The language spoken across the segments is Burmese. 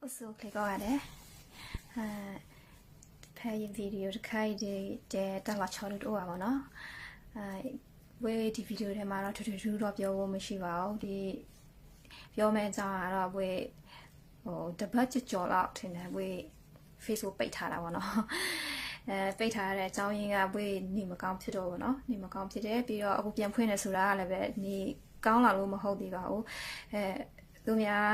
So click on it. Pay video to carry the childhood over no. Where the video the matter to do up your woman she wow the your men's are way the budget job out in a way Facebook beta one no. Beta ကျောင်းရင်းကဝေးနေမကောင်းဖြစ်တော့ဘူးเนาะနေမကောင်းဖြစ်တယ်ပြီးတော့အခုပြန်ဖွင့်နေဆိုတာကလည်းပဲနေကောင်းလာလို့မဟုတ်သေးပါဘူးသူများ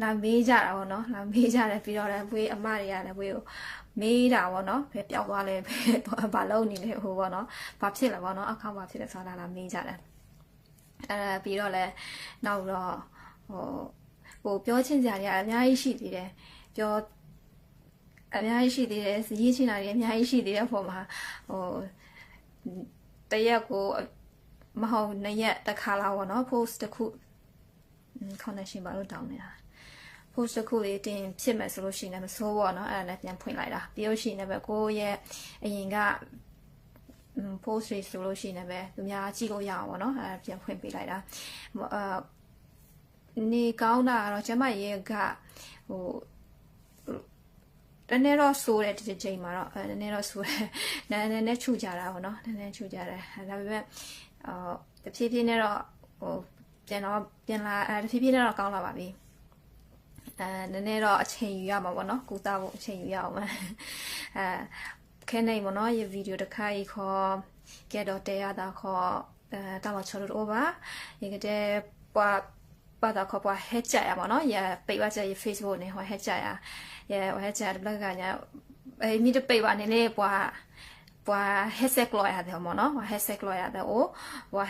လာမေးကြတာပေါ့เนาะလာမေးကြတယ်ပြီးတော့လည်းဝေးအမတွေကလည်းဝေးကိုမေးတာပေါ့เนาะပဲပျောက်သွားလဲပဲဘာလုံးနေလဲဟိုပေါ့เนาะဘာဖြစ်လဲပေါ့เนาะအခေါက်ဘာဖြစ်လဲဆိုတာလာမေးကြတယ်ပြီးတော့လည်းနောက်တော့ဟိုပြောချင်းစရာတွေအများကြီးရှိသေးတယ်ပြောအများကြီးရှိသေးတယ်ရေးချင်တာတွေအများကြီးရှိသေးတဲ့ပုံမှာဟိုတရက်ကိုမဟုတ်နှစ်ရက်တစ်ခါလာပေါ့နော် post တစ်ခု connection ဘာလို့တောင်းနေတာ post တစ်ခုလေးတင်ဖြစ်မယ်ဆိုလို့ရှိရင်လည်းမစိုးပေါ့နော်အဲ့ဒါနဲ့ပြန်ဖွင့်လိုက်တာပြီးလို့ရှိရင်လည်းကိုရဲ့အရင်ကpost တွေဆိုလို့ရှိရင်လည်းသူများကြည့်လို့ရအောင်ပေါ့နော်အဲ့ပြန်ဖွင့်ပေးလိုက်တာနေကောင်းတာတော့ကျမရဲ့ကဟိုတနေ့တော့ဆိုတဲ့ဒီချိန်မှာတော့နည်းနည်းတော့ဆိုတယ်နည်းနည်းချူကြတာပေါ့နော်နည်းနည်းချူကြတယ်ဒါပေမဲ့တဖြည်းဖြည်းနဲ့တော့ဟိုပြန်လာတဖြည်းဖြည်းနဲ့တော့ကောင်းလာပါပြီနည်းနည်းတော့အချိန်ယူရမှာပေါ့နော်ကုသဖို့အချိန်ယူရအောင်ခဲနေပေါ့နော်ဒီဗီဒီယိုတစ်ခါကြီးခေါ်ကဲတော့တရားတာခေါ်တောက်ချလို့ over ဒီကတဲ့ပါတာခေါ်ပါဟက်ကြရပါတော့ရပိတ်ပါကြရ Facebook နဲ့ဟောဟက်ကြရဟက်ကြတဲ့ဘက်ကညာမိတပိတ်ပါနေလေပွာheadset လောက်ရတယ်မနော် headset လောက်ရတယ်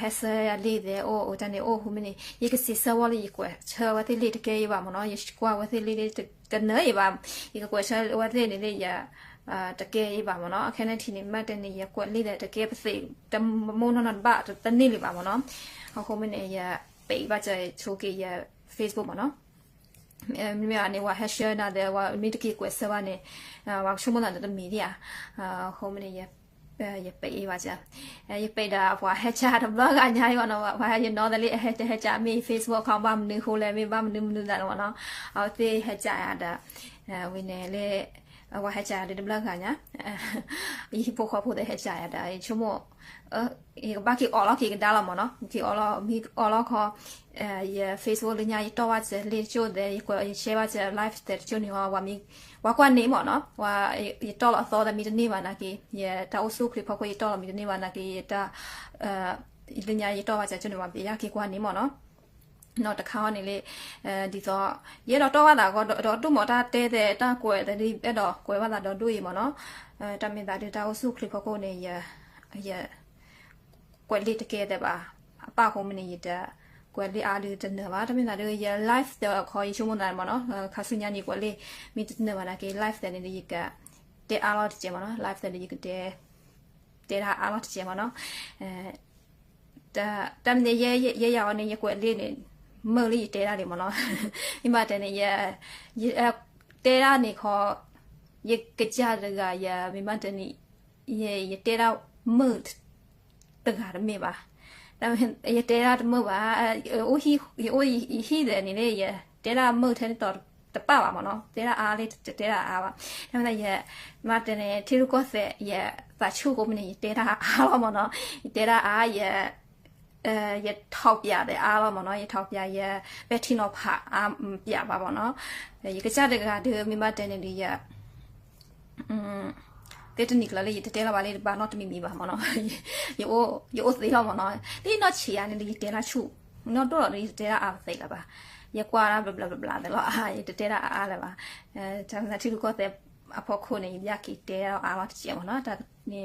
headset ရလေးတယ်တန်းနေဟိုမင်းရကစီစဝလေးကွယ်ချဝတိလေးတကယ်ပါမနော်ရကွာဝတိလေးတနေပါရကွယ်ချဝတိလေးလေးရတကယ်ပါမနော်အခနဲ့ထီနေမှတ်တဲ့နေရကွယ်လေးတဲ့တကယ်ပစိတမုံနနဘာတနေလေးပါမနော်ဟိုမင်းရပိတ်ပါကြချိုးကေရ Facebook မနော်မြာနေဝါ hashtag နာတဲ့ဝါမိတကီကွယ်ဆဝနေဝါရှုမနာတဲ့မီဒီယာဟိုမင်းရပိတ်ပါကြရပိတ်တာဟို hashtag တော့ blog အညာရောနော်ဘာရနော်တယ် hashtag မီ Facebook account ဘာမနေဟိုလည်းမဘာမနေတယ်နော်အော်တေ hashtag ရတာဝင်းနေလေဝါ hashtag တဲ့ blog ကညာဒီပို့ခေါ်ဖို့တဲ့ hashtag ရတာချုံမဘာကီအော်လော်ကီကဒါလာမနော်ကီအော်လော်မီအော်လော်ခေါ်ရ Facebook လေးညာတော့ဝါချက်လေးချို့တဲ့ကို share ပါချက် live တဲ့ချို့နေဝါမီဝါကွာနေမနော်ဝါတော့လော်သောတဲ့မီနေပါနာကီရတာအဆုခလဖောက်ကိုတော့မီနေပါနာကီတာလေးညာတော့ဝါချက်ချို့နေဝါပြရကီကွာနေမနော်နော်တခါနေလေဒီတော့ရတော့ဝါတာကတော့တူမတာတဲတဲ့တာကွယ်တဲ့ဒီအဲ့တော့ကွယ်ဝါတာတော့တွေ့ရမနော်တမင်တာတာအဆုခလဖောက်ကိုနေရကွယ်လေးတကယ်တဲ့ပါအပခုံးမနေရတဲ့ကွယ်လေးအားလေးတနေပါတမင်တာတွေရ live တော့ခေါ်ရုံမနိုင်မနော်ခါစညာနေကွယ်လေးမိတနေပါလားကေ live တဲ့နေရကတဲ့အားလို့တည်မနော် live တဲ့နေရကတဲ့တာအားလို့တည်မနော်တမနေရရအောင်နေရကွယ်လေးနေမလေးတဲ့တာလေမနော်ဒီမှာတဲ့နေရတဲ့တာနေခေါ်ရကကြရကရမိမတဲ့နေရတဲ့တာမတ်တကားမေးပါဒါပေမဲ့ရတဲရမပါအိုဟီတဲ့နေလေရတဲရမတ်တဲ့တော့တပပါမနော်တဲရအားလေးတဲရအားပါဒါပေမဲ့ရမတဲ့နေထီလူကောဆက်ရသာချုကိုမနေတဲရအားပါမနော်တဲရအားရထောက်ပြတဲ့အားပါမနော်ရထောက်ပြရဘက်တီနိုဖာအားပြပါပါနော်ရကကြတဲ့ကဒီမိမတဲ့နေလေရတဲ့တနိကလာလေးတဲလာပါလေဘာတော့တမီပါမနော်ရိုးသေးတော့မနော်ဒီတော့ချီရနေဒီတဲလာချုနော်တော့ဒီတဲလာအားသိလာပါရကွာဘလဘလတဲ့တော့အားတဲလာအားလည်းပါတမ်းတီကိုတဲ့အဖို့ခုနေရကီတဲအားမတချင်မနော်ဒါနေ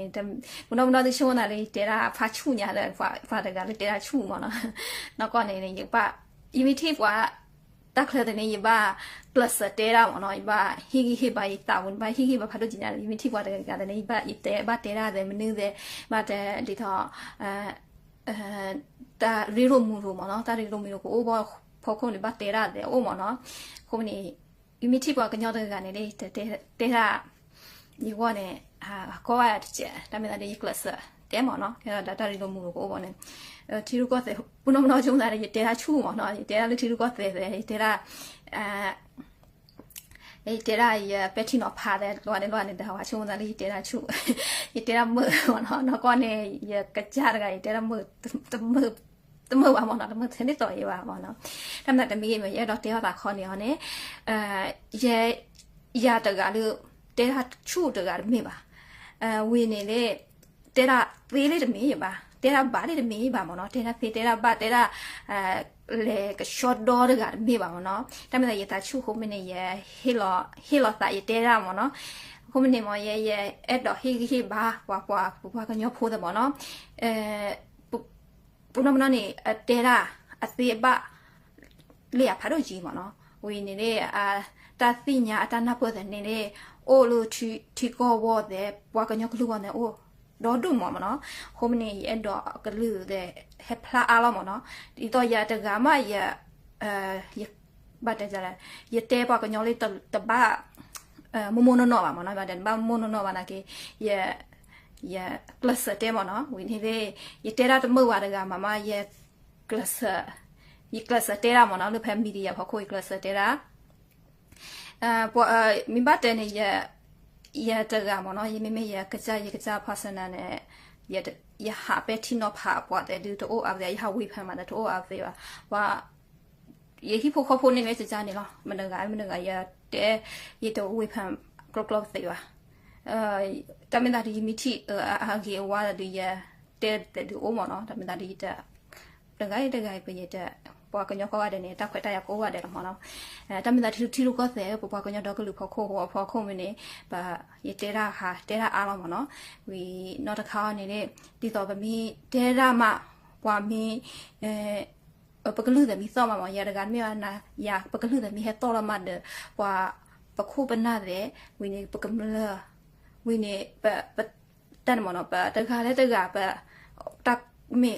ဘုံတော့ဒီရှုံးတာလေးတဲလာဖာချုညာတဲ့ဖာတကလေးတဲလာချုမနော်နောက်ကနေနေရပါ imitate ကတခလတဲ့နေရပါ plus တဲရာမနော်ဘာဟီဟီဘာတာဝန်ဘာဟီဘာဖတ်လို့ကျင်ရတယ်မိတိကွာတဲ့ကတဲ့နေဘာတဲဘာတဲရာတဲ့မနင်းတဲ့ဘာတဲ့ဒီတော့တာရီရိုမူရိုမနော်တာရီရိုမူရိုကိုဘောဖောက်ခုံးလေးဘာတဲရာတဲ့အိုမနော်ခုမနေမိတိကွာကညောတဲ့ကနေလေတဲရာဒီဝနဲ့ကောရတဲ့ကျဒါမဲ့တဲ့ class တဲမနော်အဲ့ဒါတာရီလိုမူကိုဘောနဲ့ထီလူကောတဲ့ဘုံမနော်ကျုံတာတဲ့တဲရာချူမနော်တဲရာလေးထီလူကောတဲ့တဲရာရ တေရာရဲ့ပက်တီနော်ဖာတဲ့လွားနေတဲ့ဟာချုံသားလေးတေရာချုတေရာမနော်ကောနေရကကြရကတေရာမတမပါမနော်တမသနေတော့ရပါမနော်တမတမီးမရတော့တေရာတာခေါ်နေအောင်နဲ့ရဲရတကလို့တေရာချုတကမေးပါဝင်းနေလေတေရာသေးလေးတမီးရပါတေရာဘာလေးတမီးပါမနော်တေရာသေးတေရာဘာတေရာလေက short door တကမေးပါမနော်တမရတာချုခုမနေရဟီလောတာရတေရာမနော်ခုမနေမရအဲ့တော့ဟီဘာပွာကညောဖိုးတယ်မနော်ပုနမနာနေတေရာအသေးပါလေဖာတော့ကြီးမနော်ဝင်းနေလေတာသိညာအတနာပေါ်တဲ့နေလေအိုလိုတီကောဝတဲ့ပွာကညောကလူကနဲ့အိုတော့ဒုမမနော်ဟိုမနေအဲ့တော့ကလူတဲ့ဟက်ဖလာအားလောမနော်ဒီတော့ရတကမရဘာတဲ့ကြလားရတဲပွာကညောလေးတဘာမမနော်ပါမနော်ဘာတဲ့ဘာမနော်ဘာနာကေရကလစ်တဲမနော်ဝင်းနေလေရတဲရတမောဝါတကမမရကလစ်တဲရမနော်လူဖက်မီဒီယာဖို့ကိုကလစ်တဲရမိဘတဲ့နေရတကမနော်ယမေမေရကကြဖာစနာနဲ့ရဟာပဲတီနောဖာပွားတဲ့ဒီတော့အပ်ရဟာဝိဖမ်းမှာတော့အပ်သေးပါဘာရဟိဖို့ဖို့နေလဲစကြနေလောမနကရတဲ့ရတော့ဝိဖမ်းကလော့သေးပါတမင်တာဒီမီတီအာဂေဝါဒီရတဲ့ဒီအိုမနော်တမင်တာဒီတဲ့တကယ်ပြရတဲ့ပွားကညောကောရတယ်နဲ့တက်ခွက်တက်ရကိုရတယ်မနော်တမင်တာထီလူကောတဲ့ပွားကညောတော့ကလူဖို့ခိုးမနေဘာရတေရာဟာတေရာအားလုံးမနော်ဝီနော်တခါနေတဲ့ဒီတော့ဗမီတေရာမပွားမီပကလူတဲ့မီစောမမရတကမြေနာရပကလူတဲ့မီဟတော်လမတဲ့ပွားပခုပနာတဲ့ဝီနေပကမလဝီနေပတန်မနော်ပတခါလဲတကပတက်မေ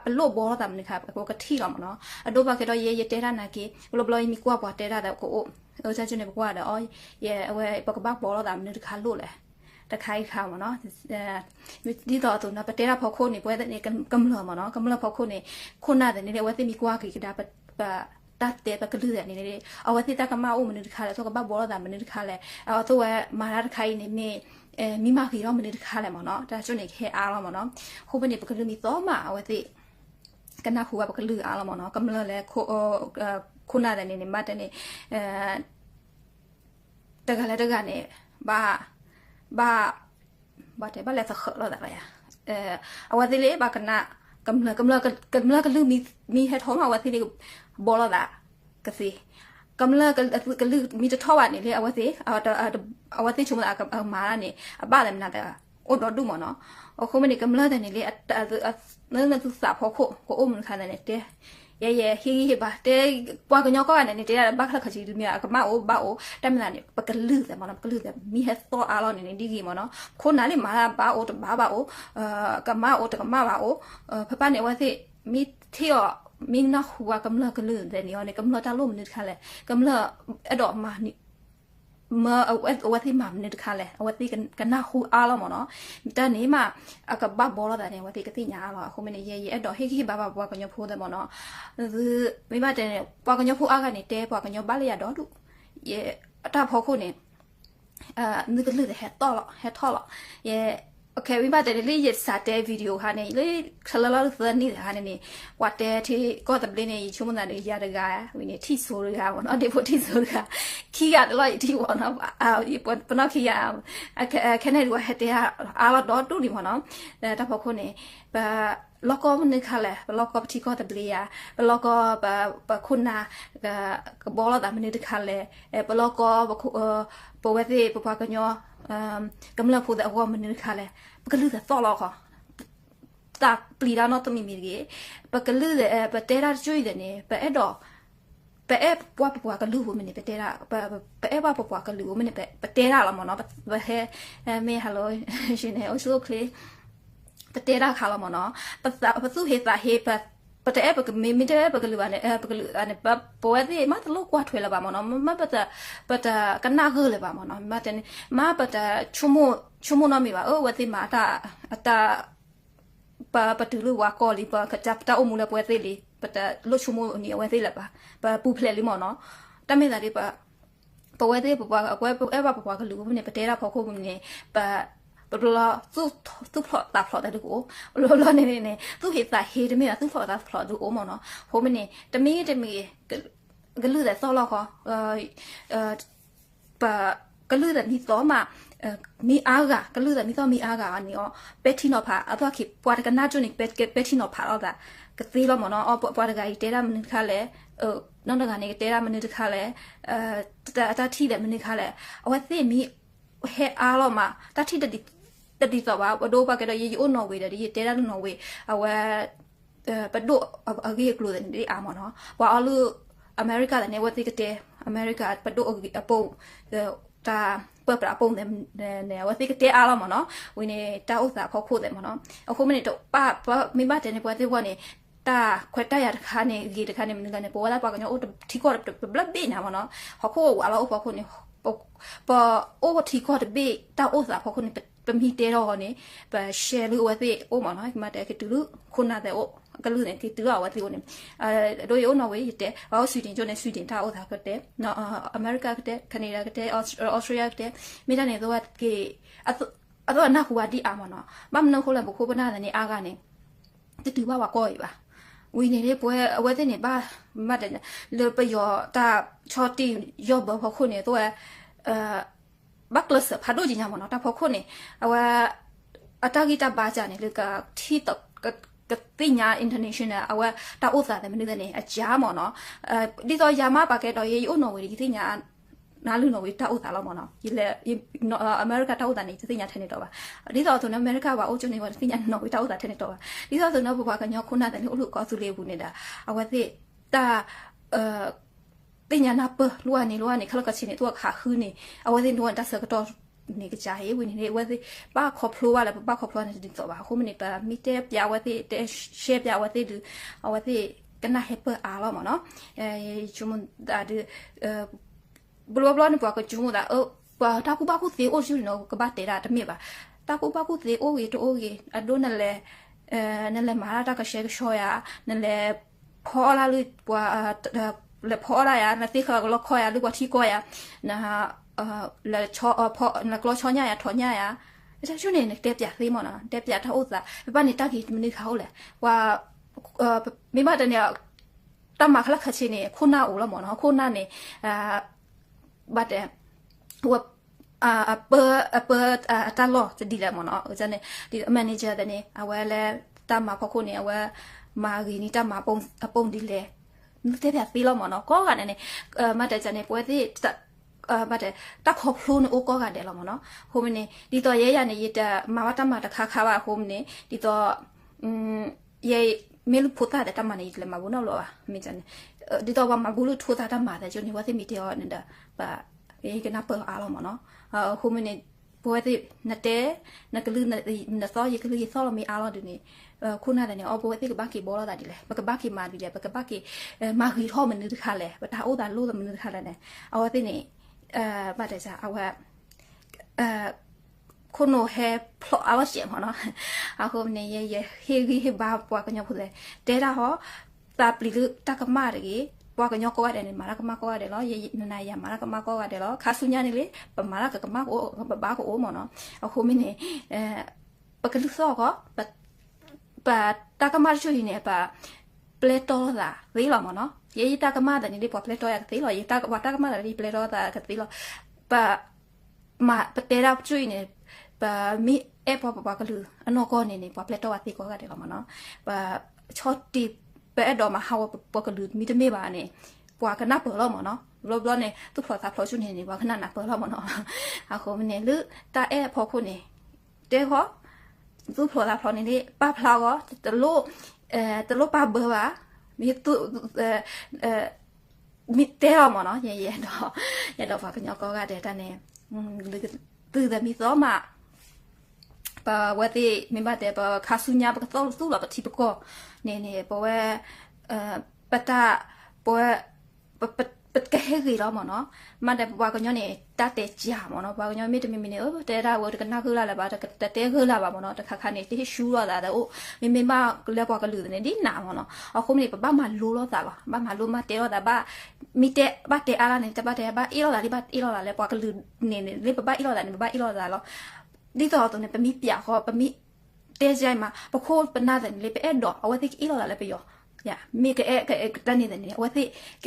ပလို့ဘောတမ်းနေခါကိုကထီလောမနော်အတော့ဘာကတော့ရေတဲရနာကေဘလဘလမီကွာပွားတဲရတဲ့ကိုချချနေကွာတော့ရေအဝဲပကဘဘောတမ်းနေခါလို့လေတခိုင်ခါမနော်ဒီတော့သူနပတဲရဖို့ခိုးနေပွဲတဲ့ကမ္လမနော်ကမ္လဖို့ခိုးနေခုနာတဲ့နေဝဲသိမီကွာကေကဒါပတတ်တဲ့ပကလူတဲ့နေနေအဝသိတကမအိုမနေခါလဲဆိုကဘဘောတမ်းမနေခါလဲအတော့မာရတခိုင်နေမေမိမခီတော့မနေတခါလဲမနော်ဒါကျွနေခဲအားလောမနော်ဟိုဘနေပကလူမီတော့မအဝသိကနာခုပကလူအားလောမနော်ကမလလဲခုနာတဲ့နေမတဲ့နေတကလည်းတကနေဘာတဲ့ဘာလဲသခလောတာရအဝသိလေဘာကနာကမလကလူမီဟက်ဟောမအဝသိလေဘောလာကစီကမလာကလူမီတထောဝနေလေအဝသိအဝသိချုံလာကမာရနေအပလည်းမနာတဲ့အိုတော်ဒုမနော်အခုမနေကမလာတဲ့နေလေနဲသူစာဖို့ကိုအိုမခါတဲ့တဲ့ရဟီဘာတဲ့ပွားကညောကောကနေတဲ့ဘာခလခချီလူမြကမအိုဘာအိုတမနာနေပကလူတဲ့မနော်ပကလူတဲ့မီဟက်တော့အားလောနေဒီကြီးမနော်ခုနာလေမာဘာအိုတဘာအိုကမအိုတကမဘာအိုဖပနေဝသိမီတီယောမင်းနခုကကမ္လကလူတဲ့နေရနေကမ္လတာလို့မနစ်ခါလဲကမ္လအဲ့တော့မာနိမအဝသိမမနစ်ခါလဲအဝသိကနာခုအားလောမနော်တနေမှာအကဘဘောလာတဲ့ဝသိကတိညာလောအခုမနေရဲအဲ့တော့ဟိခိဘာဘွားကညဖိုးတဲ့မနော်မိဘတဲ့ဘွားကညဖိုးအားကနေတဲဘွားကညဘာလျတော့သူရဲအတာဖို့ခုနေနစ်ကလူတဲ့ဟက်တော့ဟက်ထော်ရဲโอเควิบัติเลยยัดสาเตวิดีโอฮะเนี่ยเลยคลาลาสนี่ฮะเนี่ยว่าแต่ที่ก็ตะเปเนี่ยชั่วโมงนั้นยาดกาวิเนี่ยที่โซลกาบ่เนาะดิพที่โซลกาขี้กะตลอดที่บ่เนาะปนขี้กะแค่เนี่ยว่าเฮตะอาลอดตุดิบ่เนาะตะพอคนเนี่ยบล็อกก็มันนึกค่ะแหละล็อกก็ที่ก็ตะเปลียล็อกก็บคุณน่ะก็บ่ละตะมันนึกค่ะแหละล็อกก็ปวติปปะกะญอกำลังพูดแต่ว่ามันนึกค่ะแหละปกลือแต่ต่อหรอกค่ะตาปลีดานอตมีมีเกปกลือแต่ปะเตราจุยเนี่ยปะเอดอปะเอปัวกะลือมันนี่ปะเตราปะเอปัวกะลือมันนี่ปะเตราละมเนาะปะเฮเมฮัลโหลชิเนโอซูเคลปะเตราคาละมเนาะปะสุเฮตาเฮปะปะเตปะมีเตปะกลืออันเนี่ยปะกลืออันเนี่ยปะปวติมาตะโลกว่าถวยละบามเนาะมาปะตะกะนาเฮเลยบามเนาะมาตะมาปะตะชุโมเนาะมีบาวติมาตาปะตุlu wa ko li pa ka chap ta o mu la pwe te li pa ta lo chumo ni wa te la pa pu phle li mo no ta me da ri pa but where they ever papa lu ne patera poko ne but lo tu plot that plot that go lo ne tu hit that hit me tu plot that plot do omono home ne the me galu that solo ko but galu that ni so ma mi aga galu that ni so mi aga ni o betino pa atwa ki pwa ka na juni betino pa o da ka ti lo mo no o pwa ga i data min kha le နောက်တစ်ခါနေတဲရမနစ်တစ်ခါလဲတတိတဲ့မနစ်ခါလဲအဝသိမီဟဲအားတော့မှာတတိတော့ပါဘဒိုးပါကတော့ရေအိုနော်ဝေးတယ်ဒီတဲရနော်ဝေးအဝဘဒိုးအကြီးကလို့တဲ့ဒီအာမနော်ဘာအလူအမေရိကနေဝသိကတဲ့အမေရိကဘဒိုးအပုံတာပပအပုံနဲ့ဝသိကတဲ့အားတော့မနော်ဝင်းနေတာဥစ္စာဖောက်ဖို့တယ်မနော်အခုမနေ့တော့ပါမိမတဲ့နေပွဲသေးကနေตาခွက်တရတခါနေဂီတခါနေမင်းကနေပေါ်လာပါကညိုထီကောဘလဘေးနာမနော်ဟခိုအလောပခုနေပေါ်အိုထီကောတဘေးတာဥစားဖခုနေပမီတဲတော့နေပရှယ်လူဝသိအိုမနော်ဒီမှာတဲ့ကတူလူခုနာတဲ့အိုကလူနေကတူဝသိကိုနေတို့ရောနော်ဝေးတဲ့အော်ဆွီဒင်ကျိုနေဆွီဒင်တာဥစားကတဲ့နော်အမေရိကကတဲ့ကနေဒါကတဲ့အော်စတြေးလျကတဲ့မိသားနေတော့ကေအတော့နာခုဝတီအာမနော်မမနခိုးလဘခိုးပနာနေအားကနေတူပါကောပါဝီနေတဲ့ပွဲအဝဲတဲ့နေပါမတ်တယ်လေပယောတာချောတီရောဘဖခုနေတော့ဘက်ကလစ်ဖာဒိုဂျီညာမနော်တာဖခုနေအဝအတာဂီတာဘာကြနေလေကထီတော့ကတိညာ international အဝတာဥစားတယ်မနေတဲ့အကြားမနော်ဒီတော့ယာမပါခဲ့တော့ရေအိုနော်ဝေဒီတိညာနာလူနော်ဝေတာဥစားလောက်မနော်ဒီလေအမေရိကတာဥစားနေတိညာထဲနေတော့ပါဒီတော့ဆိုနေအမေရိကပါအိုချုံနေပါတိညာနော်ဝေတာဥစားထဲနေတော့ပါဒီတော့ဆိုတော့ဘဘကညခုနာတယ်လို့လူကောစုလေးဘူးနေတာအဝသိတာတိညာနာပလူကနေခလကချင်းနေတော့ခါခူးနေအဝသိတော့တဆကတော့နေကြဟေးဝင်နေဝသိပါခေါပလိုဝါလာပါခေါပလိုနေဒီတော့ပါခုမနေပါမီတဲပြဝသိတဲရှေပြဝသိဒီအဝသိကနာဟေပအားလောမနော်ချုံဒါဒီဘလောဘလောနေပွားကကျုံးတာပါတာကူပါကူသေးအိုရှိနော်ကဘာတဲတာတမေပါတာကူပါကူသေးအိုဝေတိုအိုကေအဒိုနလေနလေမာတာကရှေကရှောယာနလေဖောလာလူပွာလေဖောလာယာနတိခါကလောခေါ်ယာလူပွာထီကိုယာနာလေချောဖောနကလောချောညာယာထောညာယာအချက်ရှုနေတက်ပြသေးမနော်တက်ပြထားဥစားဘာနေတက်ကြီးမနေခါဟုတ်လေဝါမိမတနေတမခလခချင်းနေခုနာဦးလားမနော်ခုနာနေบัดว่าเปิดตลอดจะดีแล้วมั้งเนาะจะเนี่ยดีแมเนเจอร์แต่เนี่ยเอาไว้แล้วตามมาพอคนเนี่ยว่ามากีนี่ตามมาปงดีเลยนึกแต่แบบปีแล้วมั้งเนาะก็กันเนี่ยมาแต่จะเนี่ยป่วยที่บัดตะขอบพลูนโอ้ก็กันเดี๋ยวแล้วมั้งเนาะโฮมเนี่ยดีต่อเย่ๆเนี่ยยีแต่มาว่าตามมาตะคาว่าโฮมเนี่ยดีต่อเย่ไม่รู้พูดแต่ตามมาเนี่ยเลยมาบุญเอาหรอวะไม่จันဒီတော့ဘာမဘူးလို့ထိုးတာတတ်မှာတဲ့ကျွန်တော်ဝတ်မီတေောနေတာပါအေးကနာပေါ်အားလုံးမနော်ခုမနေဘွဲတဲ့နတဲနကလူနစောရကလူစောလမီအားလုံးဒီနေခုနတဲ့နေအဘွဲတဲ့ကဘာကီဘောလာတာဒီလေဘကဘာကီမာဒီလေဘကဘာကီမာဂီထောမနေတခါလေဘတာအိုတာလို့မနေတခါလေအဝတဲ့နေဘာတဲ့စားအဝခုနိုဟဲဖလောအဝရှိမနော်အခုနေရေဟေဂီဟေဘာပွားကညဖူတဲ့တဲတာဟောတာပလီလူတကမာရီပွားကညောကောရတယ်နေမာရကမကောရတယ်လောရေနနာရမာရကမကောရတယ်လောခါဆုညာနေလေပမာရကကမကိုဘာကိုအိုမနော်အခုမင်းနေပကလူစောကပါတကမာချူနေပါပလက်တော်လာဝေးလောမနော်ရေတကမာတယ်နေပေါ်ပလက်တော်ရကသေးလောရေတကမာတယ်ပလက်တော်တာကသေးလောပါမာပတေရာချူနေပါမီအပေါ်ပါကလူအနော်ကောနေပေါ်ပလက်တော်အသေးကောရတယ်လောမနော်ပါချော့တီပဲအဲ့တော့မဟာပကလူမီတမေပါနေပွာကနာပေါ်တော့မနော်လောလောနေသူဖော်တာဖော်ချွနေပွာခဏနာပေါ်တော့မနော်အခုမနေလူတာအဲ့ဖော်ခုနေတဲခေါ်သူဖော်တာဖော်နေလေပါဖလာကောတလို့ပါဘပါမီသူမီတဲတော့မနော်ရေတော့ဖာကညောကောကတဲ့တန်းနေလူသူတဲ့မီသောမပါဝတ်တိမိမတဲ့ပါခါဆုညာပကတော့သူ့လာပတိပကောနေပေါ်ဝဲပတာပေါ်ပ cái hết gì đó mà nó mà để qua cái nhau này ta để trả mà nó qua cái nhau biết mình này để ra vừa cái nào cứ là bà để cứ là bà mà nó khá khá này thì xu là ô mình ba lấy qua cái lưỡi này đi nào mà nó ở không này ba mà lú lo ta là ba mà lú mà để đó ba mi để ba để ala này ba để ba ít lo là đi ba ít lo là lấy qua cái lưỡi này lấy ba ít lo là ba ít lo là điต่อตัวเนี่ยเป็นมีเปียกเขาเป็นมีเตะใจมาพอโคตรเป็นหน้าแต่เลยไปเอ็ดดอกเอาไว้ที่อีเราอะไรไปย่อย่ามีก็ตอนนี้แต่เนี่ยว่าที่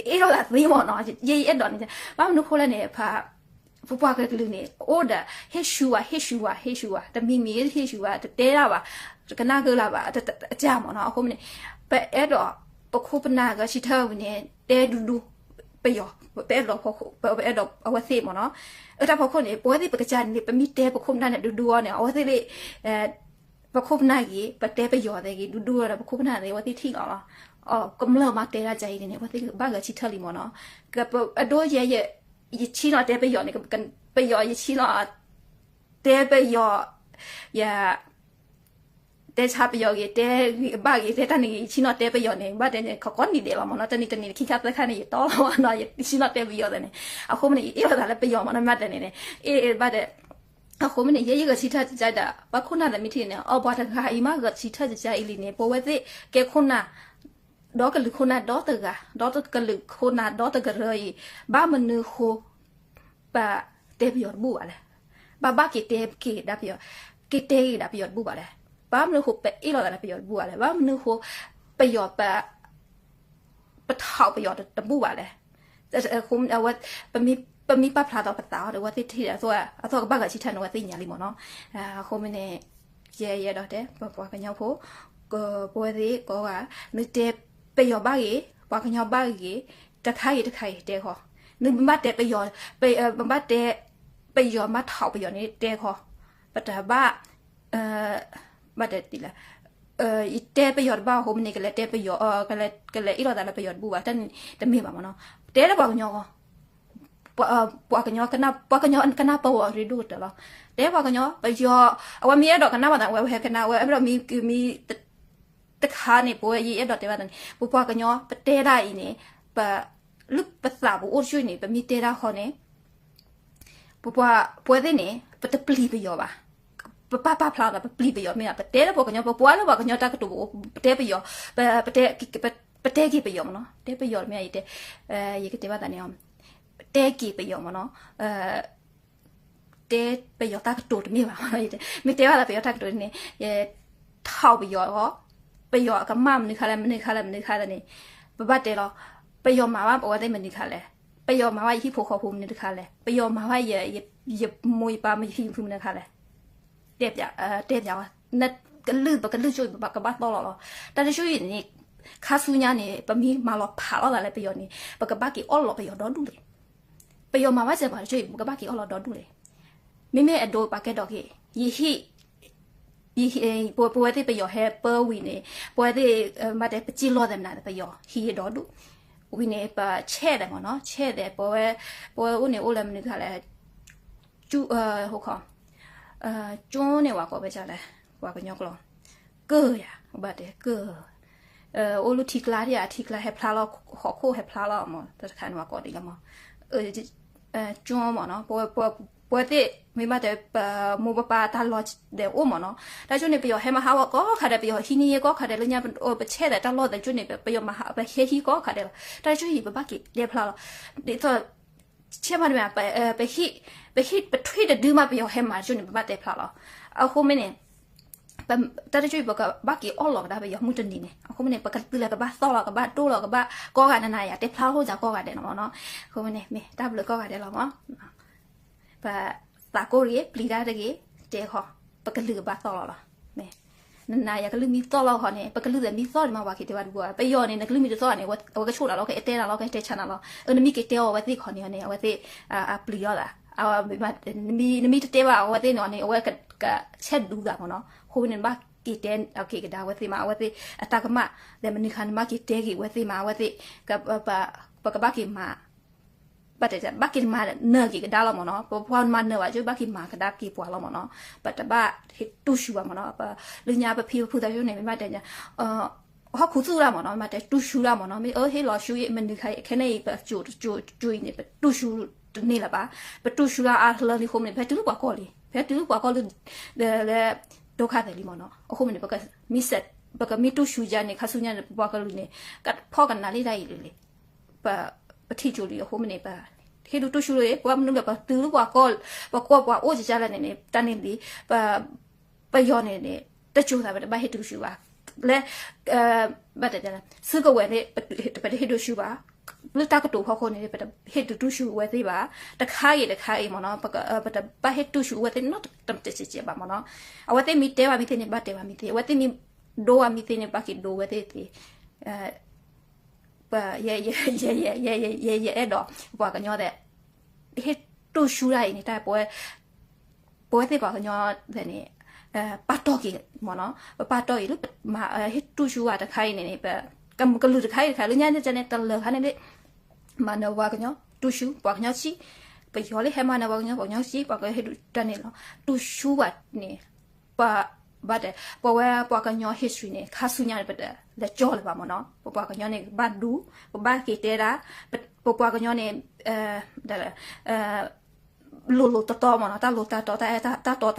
อีเราอะไรไม่หมดเนาะยี่เอ็ดดอกนี่จ้ะบ้านนู้นคนละเนี่ยพาผู้ป่วยก็เลยเนี่ยโอ้เด้อเฮชัวแต่มีเฮชัวแต่เตะละวะก็น่าก็ละวะแต่จ้ามเนาะเขาเนี่ยไปเอ็ดดอกพอโคตรเป็นหน้าก็ชิเท่าเนี่ยเตะดูไปย่อไปเอ็ดดอกพอไปเอ็ดดอกเอาไว้ที่หมดเนาะถ้าพอคนเนี่ยปกติปกติเนี่ยเป็นมีเตะพอคนนั้นเนี่ยดูเนี่ยเอาไว้ที่พอคบหน้ากี่ปะเตะไปหยอดอะไรกี่ดูแล้วพอคบหน้าเลยว่าที่ทิ้งออกอ๋อก็เมื่อมาเตะละใจเนี่ยว่าที่บ้านก็ชิดเท่าลิมอเนาะก็โดยเย่ชิโนเตะไปหยอดเนี่ยกันไปหยอดชิโนเตะไปหยอดอย่าเตะชาไปหยอดกี่เตะบ้ากี่เตะตอนนี้ชิโนเตะไปหยอดเนี่ยบ้านเนี่ยเขาก้อนนี่เดียวมั้งเนาะตอนนี้ขี้ข้าตะข้านี่ต่อแล้วเนาะชิโนเตะไปหยอดเนี่ยเอาคนนี้อีเราแต่ละไปหยอดมันมาแต่เนี่ยบ้านเนี่ยအခုမနေ့ရေကစီထကြတာဘာခုနလည်းမထင်နဲ့အော်ဘာတခါအီမကစီထကြအီလီနေပေါ်ဝဲသိကဲခုနတော့ကလူခုနတော့တကလူခုနတော့တကရယ်ဘာမနူခိုပါတေပြောဘူးပါလေဘာကတေကေဒါပြောကေတေဒါပြောဘူးပါလေဘာမနူခိုပဲအီလောဒါပြောဘူးပါလေဘာမနူခိုပြောပါပထောက်ပြောတဘူးပါလေအခုအဝတ်ပမီปมีป้าพลาต่อปะตาหรือว่าที่ตัวบ้านกับชิทันว่าที่อย่างนี้มั้งเนาะเขาไม่เนี่ยเย่ดอกเด้ปะกันยาวโพก็ปวดที่ก็ว่านึกเจ็บไปหยอบ้ากี่ปะกันยาวบ้ากี่จะไข่เด้ขอนึกบ้าเด็ไปหยอไปบ้าเด็ไปหยอบ้าเท่าไปหยอนี่เด้ขอปัจจุบันบ้าเด็ดีละอีเด็ไปหยอบ้าเขาไม่เนี่ยก็เลยเด็ไปหยอก็เลยอีเราแต่ละไปหยอบูว่าแต่มีแบบมั้งเนาะเด็แล้วปะกันยาวpuakanyo kenapa wa ridu ta lo de puakanyo ba yo awa mi do kana ba da wa he kana wa abro mi ta kha ni po yi do te ba da pu puakanyo pa te da yi ni pa lu pa sa bu o shu ni pa mi te da ho ni puede ni pa te pli ba yo ba pa pla da pa pli ba yo mi pa te da puakanyo pa puakanyo ta ka tu te ba yo pa te ki ba yo no te ba yo mi yi te yi ke te ba da niเตะกี่ไปยอมเนาะเตะไปยอมตากระโดดมีป่ะไม่เตะว่าไปยอมตากระโดดนี่เท่าไปยอมก็ไปยอมกับมั่มนี่ค่ะแล้วนี่บ้าเตะเราไปยอมมาว่าบอกว่าได้มันนี่ค่ะแล้วไปยอมมาว่าที่ผูกคอภูมินี่ค่ะแล้วไปยอมมาว่าอย่ามวยปลาไม่ที่ภูมินี่ค่ะแล้วเตะอย่างนั่นกันลื่นช่วยแบบกับบ้าตลอดแต่ช่วยนี่ข้าสู้ยานี่ปะมีมาหลอกผ่าเราอะไรไปยอมนี่ปะกับบ้ากี่อ้อหลอกไปยอมโดนดูเลยไปยอมมาว่าจะมาช่วยกับบ้ากี่อ้อหลอกโดนดูเลยไม่อดโดปากแกดอกยี่ปวดที่ไปยอมแฮเปอร์วินเนี่ยปวดที่มาแต่ไปจีรอดนั่นไปยอมฮีโดนดูวินเนี่ยปะแช่แต่มั้งเนาะแช่แต่ปวดอุ้นเนี่ยอุ้นแล้วมันนี่ค่ะแหละจู่หัวข้อจู่เนี่ยว่าก็ไปจ้าเลยว่าก็ยกลงเกอ呀บ้าเด็กเกอโอลูทิกลาที่ทิกลาให้พลาเราขอโค้ให้พลาเราหมดแต่ขันว่าก่อนดีละมั้งจ้วมั้งเนาะปวดที่ไม่มาแต่มูปปาตาลอดเดี๋ยวมั้งเนาะแต่ช่วงนี้ไปยอให้มาหาว่าก็ขาดไปยอที่นี่ก็ขาดเลยเนี่ยเป็นไปเช่แต่ตลอดแต่ช่วงนี้ไปยอมาหาไปเฮียก็ขาดเลยแต่ช่วงนี้ไปบ้ากี่เดี๋ยวพลาเราเดี๋ยวเชื่อมันแบบไปฮิไปทวีตดื้อมาไปยอให้มาช่วงนี้ไปบ้าแต่พลาเราเอาคู่ไม่เนี่ยแต่ช่วยบอกกับบ้ากี่อ้อหลอกได้ไปยอมุจนี่เนี่ยเขาไม่เนี่ยประกาศตื่นแล้วกับบ้าซ้อหลอกกับบ้าตู้หลอกกับบ้าก็กันนั่นอยากได้พลาดเขาจะก็กันเดี๋ยวเนาะเขาไม่เนี่ยไม่ได้เลยก็กันเดี๋ยวเราเนาะแบบตาโกรีปลีได้ตะกี้เจ้าเขาประกาศลือบ้าซ้อหลอกเนี่ยนั่นอยากลืมมีซ้อหลอกเขาเนี่ยประกาศลือแต่มีซ้อมาว่าคิดว่าดูว่าไปยอเนี่ยนักลืมมีซ้อเนี่ยว่าก็ช่วยเราแค่เตะเราแค่เตะชนะเรานั่นมีกี่เตะเอาไว้ที่คนเนี่ยเอาไว้ที่ปลีอ่ะเอาแบบมีเตะว่าเอาไว้ที่นอนเนี่ยเอาไว้กับเช็ดดูแบบเนาะเขาเนี่ยบ้ากี่เตนโอเคก็ได้ว่าสิมาว่าสิตากมาแต่มันนี่คันมากี่เตกี่ว่าสิมาว่าสิกับบ้ากี่มาบัดแต่บ้ากี่มาเนื้อกี่ก็ได้แล้วมั้งเนาะพอมาเนื้อว่าช่วยบ้ากี่มาก็ได้กี่ปัวแล้วมั้งเนาะบัดแต่บ้าที่ตู้ชัวมั้งเนาะหรือยาแบบพี่พูดแต่ช่วงไหนไม่มาแต่เนี่ย họ cũng chú ra mà để tu sửa ra mà mới ở hay lo sửa mình đi cái này phải chú này phải tu sửa này là ba phải tu sửa à là đi hôm nay phải từ qua coi để đâu khác thì mà nó hôm nay bác mi set bác mi tu sửa ra này khác sửa này bác cái này cái phao cái nào đi đây rồi bà thi chủ lý hôm nay bà khi tu sửa đấy bác mình bác từ qua coi bác ôi chỉ là này ta nên đi bà giờ này ta chú ta bà hết tu sửa lẽ bà đây là sự cái vấn đề bà hết tu sửa bà lúc ta cái tụ họ này bà hết tu sửa vấn đề bà ta khai mà nó bà hết tu sửa vấn đề nó tâm thế chứ bà mà nó à vấn đề mi thế này bà thế vấn đề mi đồ mi thế này bà cái đồ vấn đề thì bà yeah đó bà cái nhau đấy hết tu sửa này ta bố thế bà cái nhau thế này bắt đầu kì mà nó bắt đầu lúc mà hết tu sửa ta khai này bà cầm cái lưỡi khai lúc nhá cho nên tao lừa khai này mà nó vào cái nhau tu sửa vào cái nhau chi bây giờ lấy hai mà nó vào nhau chi vào cái hết cho nên nó tu sửa này bà để vào cái nhau history này khá suy nhá bà để cho là mà nó vào cái nhau này bà đủ bà kể thế ra vào cái nhau này là lulu to mà nó ta lulu ta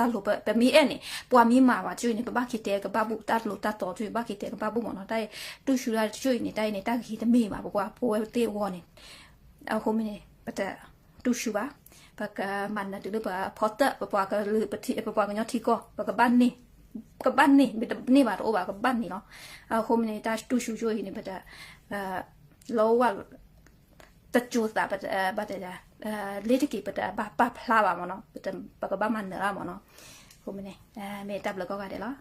lulu bà mi này bà mi mà và chơi này bà kể thế cái bà bu ta lulu ta to chơi bà kể thế cái bà bu mà nó đây tu sửa là chơi này đây này ta kể thế mi mà bà tê qua này hôm nay bà tu sửa bà cái mình là từ bà potter bà cái lư bà cái nhau thi co bà cái ban này bây bà rồi bà cái ban này nó hôm nay ta tu sửa chơi này bà lâu quá ta chú ta bà lấy cái bà phá bà mà nó bà cái bà mình nữa mà nó hôm nay mẹ tập là có cái đấy đó